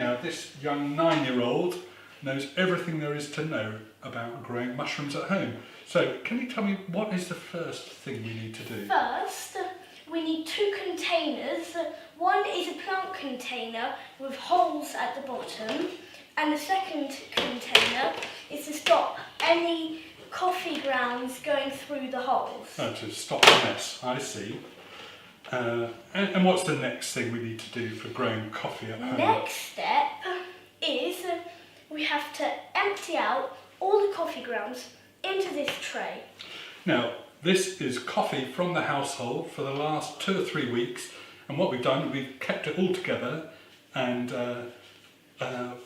Now this young 9-year-old knows everything there is to know about growing mushrooms at home. So can you tell me what is the first thing we need to do? First, we need 2 containers. One is a plant container with holes at the bottom, and the second container is to stop any coffee grounds going through the holes. Oh, to stop the mess, I see. And what's the next thing we need to do for growing coffee at home? Next step is we have to empty out all the coffee grounds into this tray. Now, this is coffee from the household for the last 2 or 3 weeks, and what we've done, we've kept it all together, and I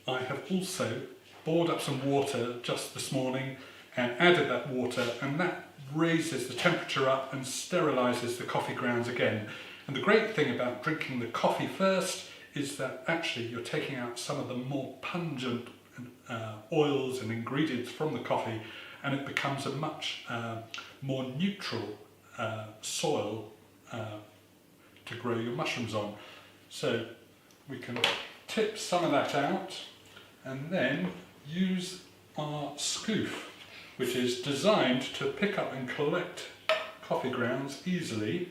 have also boiled up some water just this morning and added that water, and that raises the temperature up and sterilises the coffee grounds again. And the great thing about drinking the coffee first is that actually you're taking out some of the more pungent oils and ingredients from the coffee, and it becomes a much more neutral soil to grow your mushrooms on. So we can tip some of that out and then use our scoof, which is designed to pick up and collect coffee grounds easily.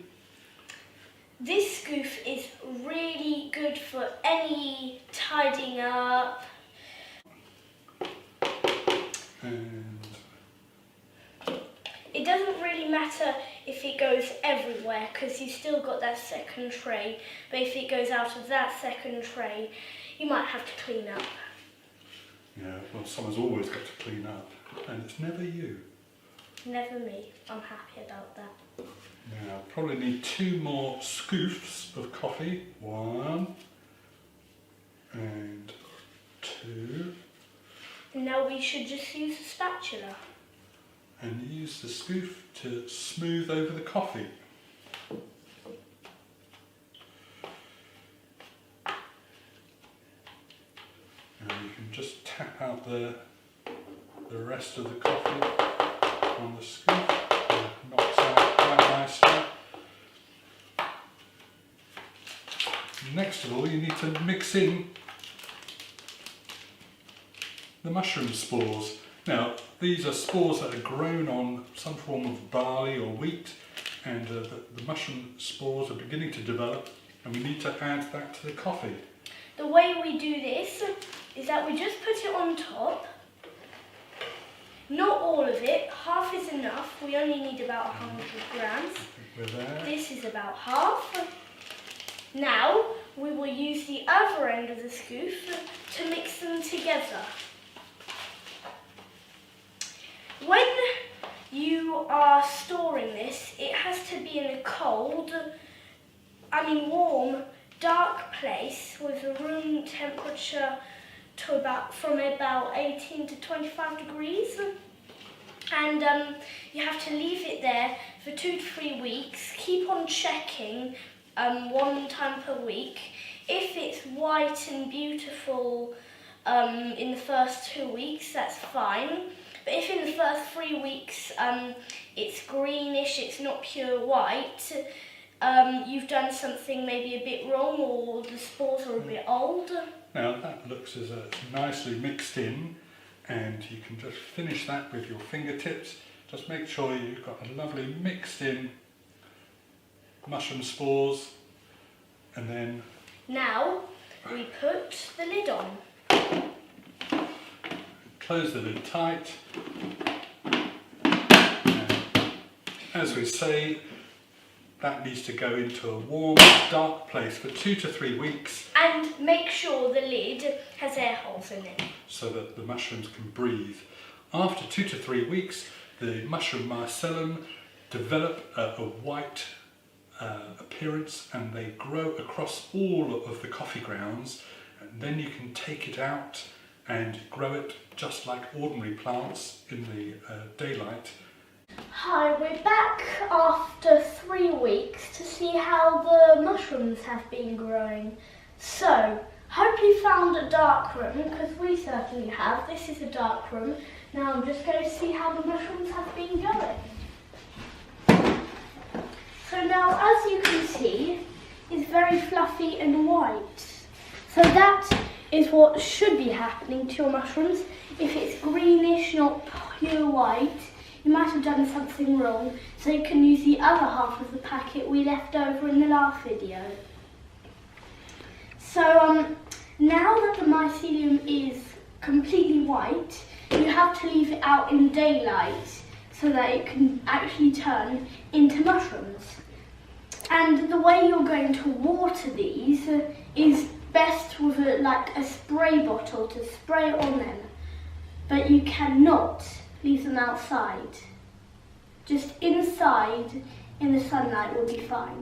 This scoof is really good for any tidying up. And it doesn't really matter if it goes everywhere because you've still got that second tray, but if it goes out of that second tray, you might have to clean up. yeah, well, someone's always got to clean up, and it's never you. Never me. I'm happy about that. Now, probably need 2 more scoofs of coffee. 1 and 2. And now we should just use a spatula. And use the scoof to smooth over the coffee. Now you can just tap out the rest of the coffee on the scoof. It knocks out quite nicely. Next of all, you need to mix in the mushroom spores. Now, these are spores that are grown on some form of barley or wheat, and the mushroom spores are beginning to develop, and we need to add that to the coffee. The way we do this is that we just put it on top. Not all of it, half is enough. We only need about 100 grams. We're there. This is about half. Now, we will use the other end of the scoof to mix them together. When you are storing this, it has to be in a warm, dark place with a room temperature from about 18 to 25 degrees. And you have to leave it there for 2 to 3 weeks. Keep on checking 1 time per week. If it's white and beautiful in the first 2 weeks, that's fine. But if in the first 3 weeks it's greenish, it's not pure white, you've done something maybe a bit wrong, or the spores are a bit old. Now that looks as it's nicely mixed in, and you can just finish that with your fingertips. Just make sure you've got a lovely mixed in mushroom spores, and then now we put the lid on. close the lid tight. And as we say, that needs to go into a warm, dark place for 2 to 3 weeks. And make sure the lid has air holes in it, so that the mushrooms can breathe. After 2 to 3 weeks, the mushroom mycelium develop a white appearance, and they grow across all of the coffee grounds, and then you can take it out and grow it just like ordinary plants in the daylight. Hi, we're back after 3 weeks to see how the mushrooms have been growing. So, hope you found a dark room, because we certainly have. This is a dark room. Now I'm just going to see how the mushrooms have been going. So now, as you can see, it's very fluffy and white. So that is what should be happening to your mushrooms. If it's greenish, not pure white, you might have done something wrong, so you can use the other half of the packet we left over in the last video. So now that the mycelium is completely white, you have to leave it out in daylight so that it can actually turn into mushrooms. And the way you're going to water these is best with a spray bottle to spray on them. But you cannot leave them outside. Just inside in the sunlight will be fine.